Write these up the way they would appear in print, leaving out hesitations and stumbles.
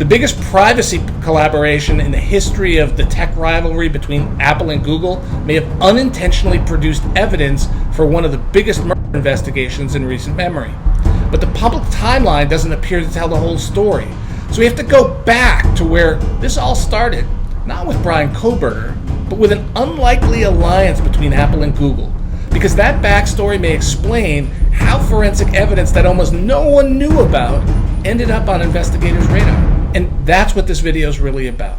The biggest privacy collaboration in the history of the tech rivalry between Apple and Google may have unintentionally produced evidence for one of the biggest murder investigations in recent memory. But the public timeline doesn't appear to tell the whole story. So we have to go back to where this all started, not with Bryan Kohberger, but with an unlikely alliance between Apple and Google. Because that backstory may explain how forensic evidence that almost no one knew about ended up on investigators' radar. And that's what this video is really about.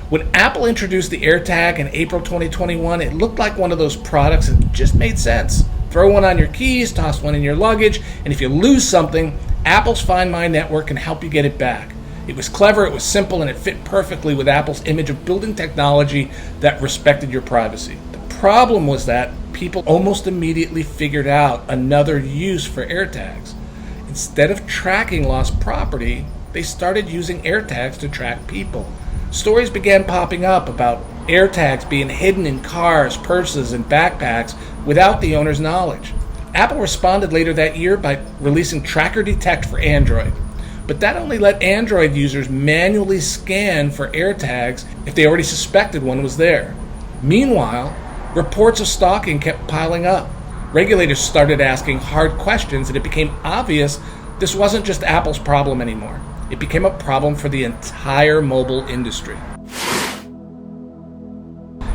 When Apple introduced the AirTag in April 2021, it looked like one of those products that just made sense. Throw one on your keys, toss one in your luggage, and if you lose something, Apple's Find My network can help you get it back. It was clever, it was simple, and it fit perfectly with Apple's image of building technology that respected your privacy. The problem was that people almost immediately figured out another use for AirTags. Instead of tracking lost property, they started using AirTags to track people. Stories began popping up about AirTags being hidden in cars, purses, and backpacks without the owner's knowledge. Apple responded later that year by releasing Tracker Detect for Android. But that only let Android users manually scan for AirTags if they already suspected one was there. Meanwhile, reports of stalking kept piling up. Regulators started asking hard questions, and it became obvious this wasn't just Apple's problem anymore. It became a problem for the entire mobile industry.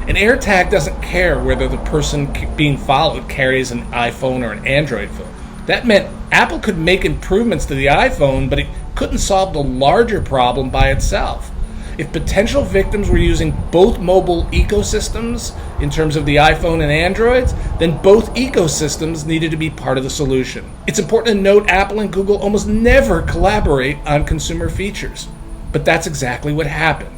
An AirTag doesn't care whether the person being followed carries an iPhone or an Android phone. That meant Apple could make improvements to the iPhone, but it couldn't solve the larger problem by itself. If potential victims were using both mobile ecosystems in terms of the iPhone and Androids, then both ecosystems needed to be part of the solution. It's important to note Apple and Google almost never collaborate on consumer features. But that's exactly what happened.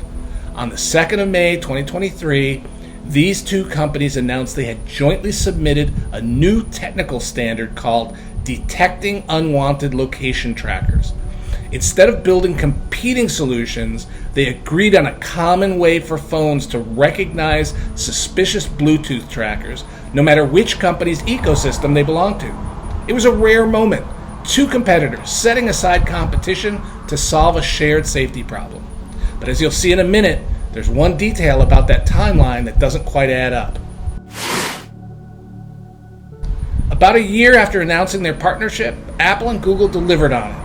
On the 2nd of May 2023, these two companies announced they had jointly submitted a new technical standard called Detecting Unwanted Location Trackers. Instead of building competing solutions, they agreed on a common way for phones to recognize suspicious Bluetooth trackers, no matter which company's ecosystem they belong to. It was a rare moment, two competitors setting aside competition to solve a shared safety problem. But as you'll see in a minute, there's one detail about that timeline that doesn't quite add up. About a year after announcing their partnership, Apple and Google delivered on it.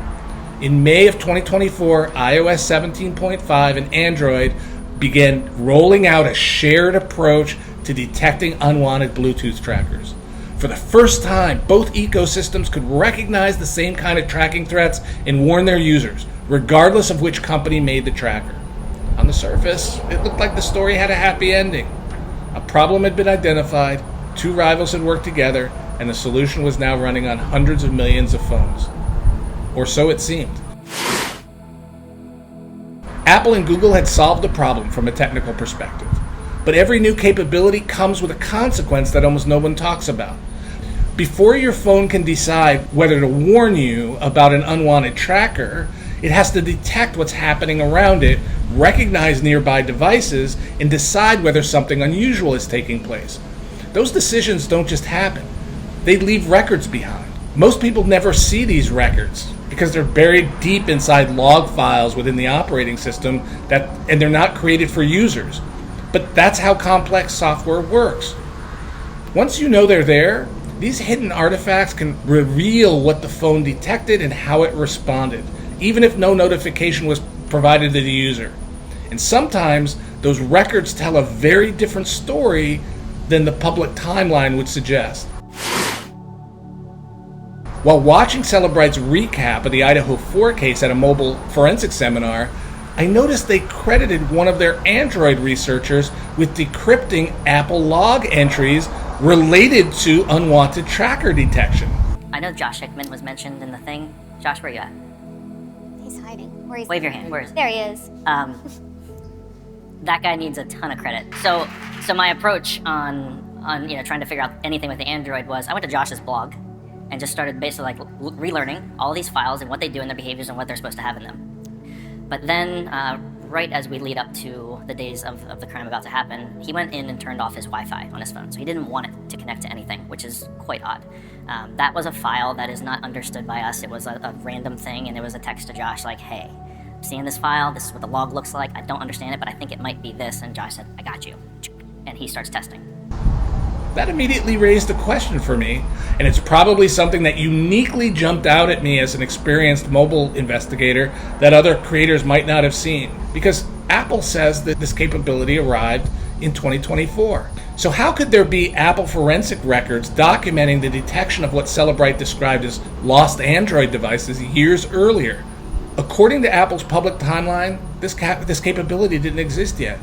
In May of 2024, iOS 17.5 and Android began rolling out a shared approach to detecting unwanted Bluetooth trackers. For the first time, both ecosystems could recognize the same kind of tracking threats and warn their users, regardless of which company made the tracker. On the surface, it looked like the story had a happy ending. A problem had been identified, two rivals had worked together, and the solution was now running on hundreds of millions of phones. Or so it seemed. Apple and Google had solved the problem from a technical perspective. But every new capability comes with a consequence that almost no one talks about. Before your phone can decide whether to warn you about an unwanted tracker, it has to detect what's happening around it, recognize nearby devices, and decide whether something unusual is taking place. Those decisions don't just happen. They leave records behind. Most people never see these records because they're buried deep inside log files within the operating system and they're not created for users. But that's how complex software works. Once you know they're there, these hidden artifacts can reveal what the phone detected and how it responded, even if no notification was provided to the user. And sometimes those records tell a very different story than the public timeline would suggest. While watching Cellebrite's recap of the Idaho 4 case at a mobile forensic seminar, I noticed they credited one of their Android researchers with decrypting Apple log entries related to unwanted tracker detection. I know Josh Hickman was mentioned in the thing. Josh, where you at? He's hiding. Where he's Wave your hand. Where is he? There he is. That guy needs a ton of credit. So my approach on trying to figure out anything with the Android was I went to Josh's blog and just started basically relearning all these files and what they do and their behaviors and what they're supposed to have in them. But then, right as we lead up to the days of the crime about to happen, he went in and turned off his Wi-Fi on his phone. So he didn't want it to connect to anything, which is quite odd. That was a file that is not understood by us. It was a random thing, and it was a text to Josh like, hey, I'm seeing this file, this is what the log looks like, I don't understand it, but I think it might be this, and Josh said, I got you. And he starts testing. That immediately raised a question for me, and it's probably something that uniquely jumped out at me as an experienced mobile investigator that other creators might not have seen, because Apple says that this capability arrived in 2024. So how could there be Apple forensic records documenting the detection of what Cellebrite described as lost Android devices years earlier? According to Apple's public timeline, this capability didn't exist yet.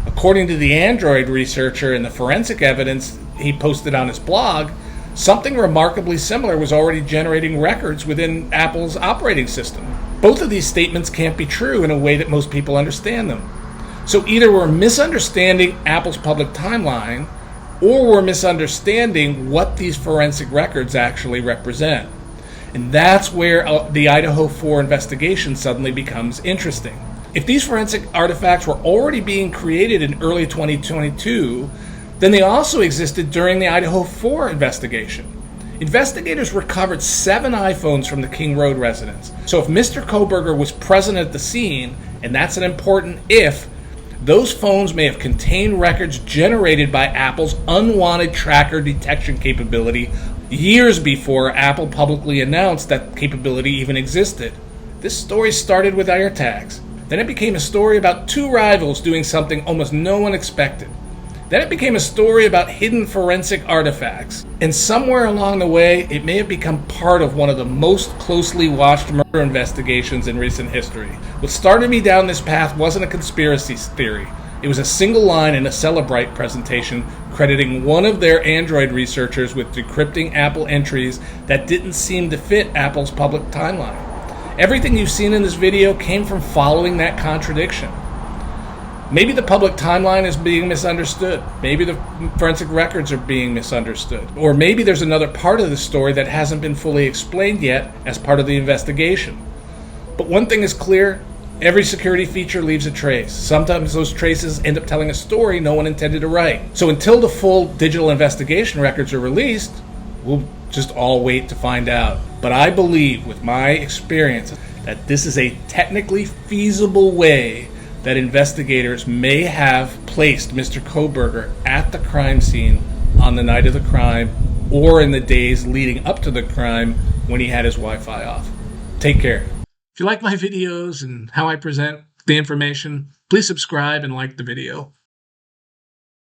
According to the Android researcher and the forensic evidence he posted on his blog, something remarkably similar was already generating records within Apple's operating system. Both of these statements can't be true in a way that most people understand them. So either we're misunderstanding Apple's public timeline, or we're misunderstanding what these forensic records actually represent. And that's where the Idaho 4 investigation suddenly becomes interesting. If these forensic artifacts were already being created in early 2022, then they also existed during the Idaho 4 investigation. Investigators recovered 7 iPhones from the King Road residence. So if Mr. Kohberger was present at the scene, and that's an important if, those phones may have contained records generated by Apple's unwanted tracker detection capability years before Apple publicly announced that capability even existed. This story started with AirTags. Then it became a story about 2 rivals doing something almost no one expected. Then it became a story about hidden forensic artifacts. And somewhere along the way, it may have become part of one of the most closely watched murder investigations in recent history. What started me down this path wasn't a conspiracy theory. It was a single line in a Cellebrite presentation crediting one of their Android researchers with decrypting Apple entries that didn't seem to fit Apple's public timeline. Everything you've seen in this video came from following that contradiction. Maybe the public timeline is being misunderstood. Maybe the forensic records are being misunderstood. Or maybe there's another part of the story that hasn't been fully explained yet as part of the investigation. But one thing is clear, every security feature leaves a trace. Sometimes those traces end up telling a story no one intended to write. So until the full digital investigation records are released, we'll just all wait to find out. But I believe, with my experience, that this is a technically feasible way that investigators may have placed Mr. Kohberger at the crime scene on the night of the crime or in the days leading up to the crime when he had his Wi-Fi off. Take care. If you like my videos and how I present the information, please subscribe and like the video.